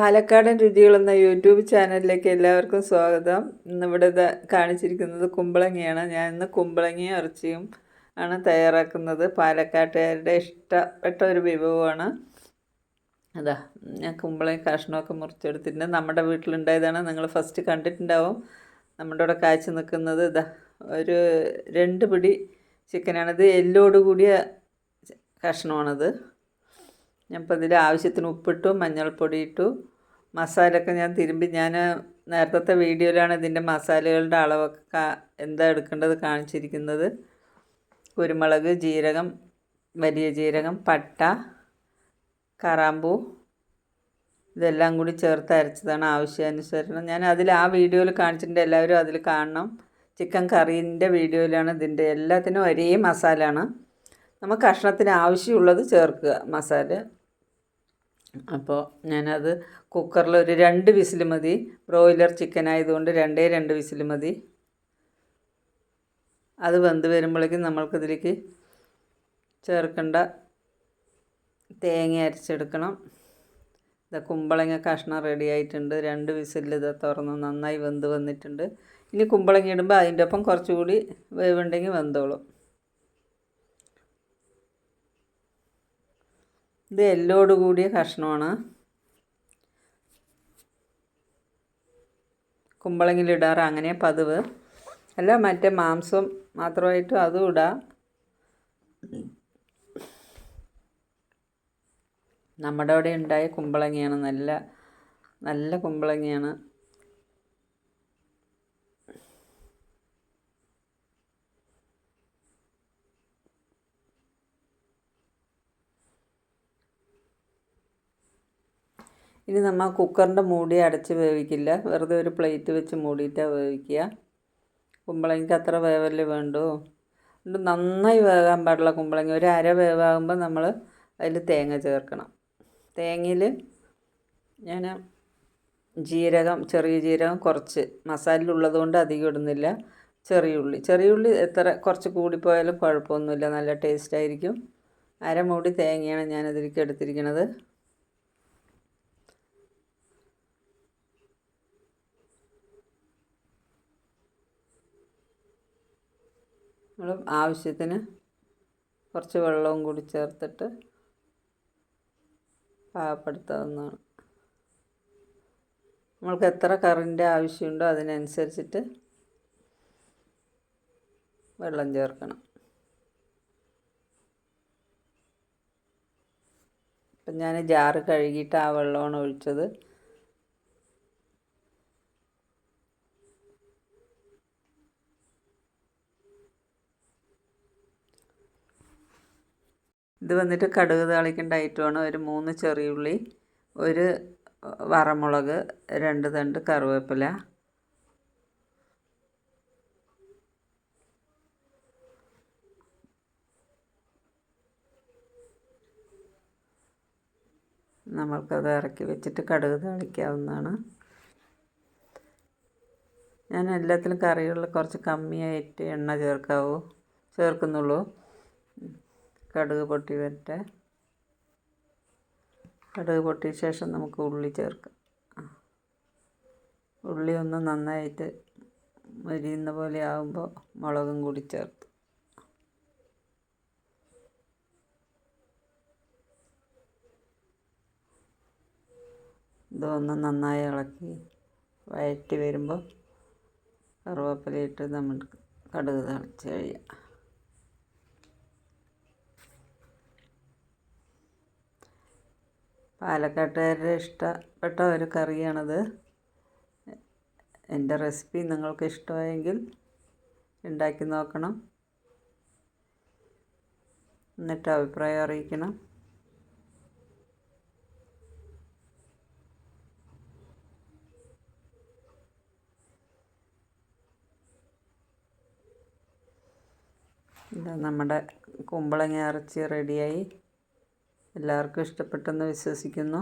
പാലക്കാടൻ രുചികൾ എന്ന യൂട്യൂബ് ചാനലിലേക്ക് എല്ലാവർക്കും സ്വാഗതം. ഇന്നിവിടെ കാണിച്ചിരിക്കുന്നത് കുമ്പളങ്ങയാണ്. ഞാൻ ഇന്ന് കുമ്പളങ്ങയും ഇറച്ചിയും ആണ് തയ്യാറാക്കുന്നത്. പാലക്കാട്ടുകാരുടെ ഇഷ്ടപ്പെട്ട ഒരു വിഭവമാണ്. അതാ ഞാൻ കുമ്പളങ്ങ കഷ്ണമൊക്കെ മുറിച്ചെടുത്തിട്ടുണ്ട്. നമ്മുടെ വീട്ടിലുണ്ടായതാണ്. നിങ്ങൾ ഫസ്റ്റ് കണ്ടിട്ടുണ്ടാവും. നമ്മുടെ ഇവിടെ കാഴ്ച നിൽക്കുന്നത് ഇതാ ഒരു 2 പിടി ചിക്കനാണിത്. എല്ലോട് കൂടിയ കഷ്ണമാണത്. ഞാനിപ്പോൾ ഇതിൽ ആവശ്യത്തിന് ഉപ്പിട്ടു, മഞ്ഞൾപ്പൊടി ഇട്ടു, മസാലയൊക്കെ ഞാൻ നേരത്തെ വീഡിയോയിലാണ് ഇതിൻ്റെ മസാലകളുടെ അളവൊക്കെ എന്താ എടുക്കേണ്ടത് കാണിച്ചിരിക്കുന്നത്. കുരുമുളക്, ജീരകം, വലിയ ജീരകം, പട്ട, കറാമ്പൂ ഇതെല്ലാം കൂടി ചേർത്ത് അരച്ചതാണ് ആവശ്യാനുസരണം. ഞാൻ ആ വീഡിയോയിൽ കാണിച്ചിട്ടുണ്ട്. എല്ലാവരും അതിൽ കാണണം. ചിക്കൻ കറീൻ്റെ വീഡിയോയിലാണ് ഇതിൻ്റെ എല്ലാത്തിനും ഒരേ മസാലയാണ്. നമുക്ക് കഷ്ണത്തിന് ആവശ്യമുള്ളത് ചേർക്കുക മസാല. അപ്പോൾ ഞാനത് കുക്കറിൽ ഒരു 2 വിസിൽ മതി. ബ്രോയിലർ ചിക്കൻ ആയതുകൊണ്ട് 2 വിസിൽ മതി. അത് വെന്ത് വരുമ്പോഴേക്കും നമ്മൾക്കിതിലേക്ക് ചേർക്കേണ്ട തേങ്ങ അരച്ചെടുക്കണം. ഇത് കുമ്പളങ്ങ കഷ്ണം റെഡി ആയിട്ടുണ്ട്. 2 വിസിലിൽ ഇത് തുറന്ന് നന്നായി വെന്ത് വന്നിട്ടുണ്ട്. ഇനി കുമ്പളങ്ങ ഇടുമ്പോൾ അതിൻ്റെ ഒപ്പം കുറച്ചുകൂടി വേവുണ്ടെങ്കിൽ വെന്തോളും. ഇത് എല്ലോട് കൂടിയ കഷ്ണമാണ്. കുമ്പളങ്ങിലിടാറ് അങ്ങനെ പതിവ് അല്ല, മറ്റേ മാംസം മാത്രമായിട്ടും അതും ഇടാം. നമ്മുടെ അവിടെ ഉണ്ടായ കുമ്പളങ്ങയാണ്. നല്ല കുമ്പളങ്ങയാണ്. ഇനി നമ്മൾ കുക്കറിൻ്റെ മൂടി അടച്ച് വേവിക്കില്ല. വെറുതെ ഒരു പ്ലേറ്റ് വെച്ച് മൂടിയിട്ടാണ് വേവിക്കുക. കുമ്പളങ്ങയ്ക്ക് അത്ര വേവല്ലേ വേണ്ടൂ. എന്നിട്ട് നന്നായി വേകാൻ പാടില്ല കുമ്പളങ്ങ. ഒരു അര വേവാകുമ്പോൾ നമ്മൾ അതിൽ തേങ്ങ ചേർക്കണം. തേങ്ങയിൽ ഞാൻ ചെറിയ ജീരകം കുറച്ച് മസാലയിലുള്ളത് കൊണ്ട് അധികം ഇടുന്നില്ല. ചെറിയ ഉള്ളി കുറച്ച് കൂടിപ്പോയാലും കുഴപ്പമൊന്നുമില്ല, നല്ല ടേസ്റ്റായിരിക്കും. അരമൂടി തേങ്ങയാണ് ഞാനതിലേക്ക് എടുത്തിരിക്കുന്നത്. നമ്മൾ ആവശ്യത്തിന് കുറച്ച് വെള്ളവും കൂടി ചേർത്തിട്ട് പാകപ്പെടുത്താവുന്നതാണ്. നമ്മൾക്ക് എത്ര കറിൻ്റെ ആവശ്യമുണ്ടോ അതിനനുസരിച്ചിട്ട് വെള്ളം ചേർക്കണം. ഇപ്പം ഞാൻ ജാറ് കഴുകിയിട്ട് ആ വെള്ളമാണ് ഒഴിച്ചത്. ഇത് വന്നിട്ട് കടുക് താളിക്കേണ്ട ഐറ്റമാണ്. ഒരു 3 ചെറിയുള്ളി, ഒരു വറമുളക്, 2 തണ്ട് കറിവേപ്പില, നമ്മൾക്കത് ഇറക്കി വെച്ചിട്ട് കടുക് താളിക്കാവുന്നതാണ്. ഞാൻ എല്ലാത്തിലും കറികളിൽ കുറച്ച് കമ്മിയായിട്ട് എണ്ണ ചേർക്കുന്നുള്ളൂ. കടുക് പൊട്ടി വരട്ടെ. കടുക് പൊട്ടിയ ശേഷം നമുക്ക് ഉള്ളി ചേർക്കാം. ഉള്ളി ഒന്ന് നന്നായിട്ട് മൊരിയുന്ന പോലെ ആകുമ്പോൾ മുളകും കൂടി ചേർത്ത് ഇതൊന്ന് നന്നായി ഇളക്കി വഴറ്റി വരുമ്പോൾ കറിവേപ്പിലയിട്ട് നമ്മൾ കടുക് തളിച്ച് കഴിയാം. പാലക്കാട്ടുകാരുടെ ഇഷ്ടപ്പെട്ട ഒരു കറിയാണത്. എൻ്റെ റെസിപ്പി നിങ്ങൾക്ക് ഇഷ്ടമായെങ്കിൽ ഉണ്ടാക്കി നോക്കണം. എന്നിട്ട് അഭിപ്രായം അറിയിക്കണം. നമ്മുടെ കുമ്പളങ്ങ ഇറച്ചി റെഡിയായി. എല്ലാവർക്കും ഇഷ്ടപ്പെട്ടെന്ന് വിശ്വസിക്കുന്നു.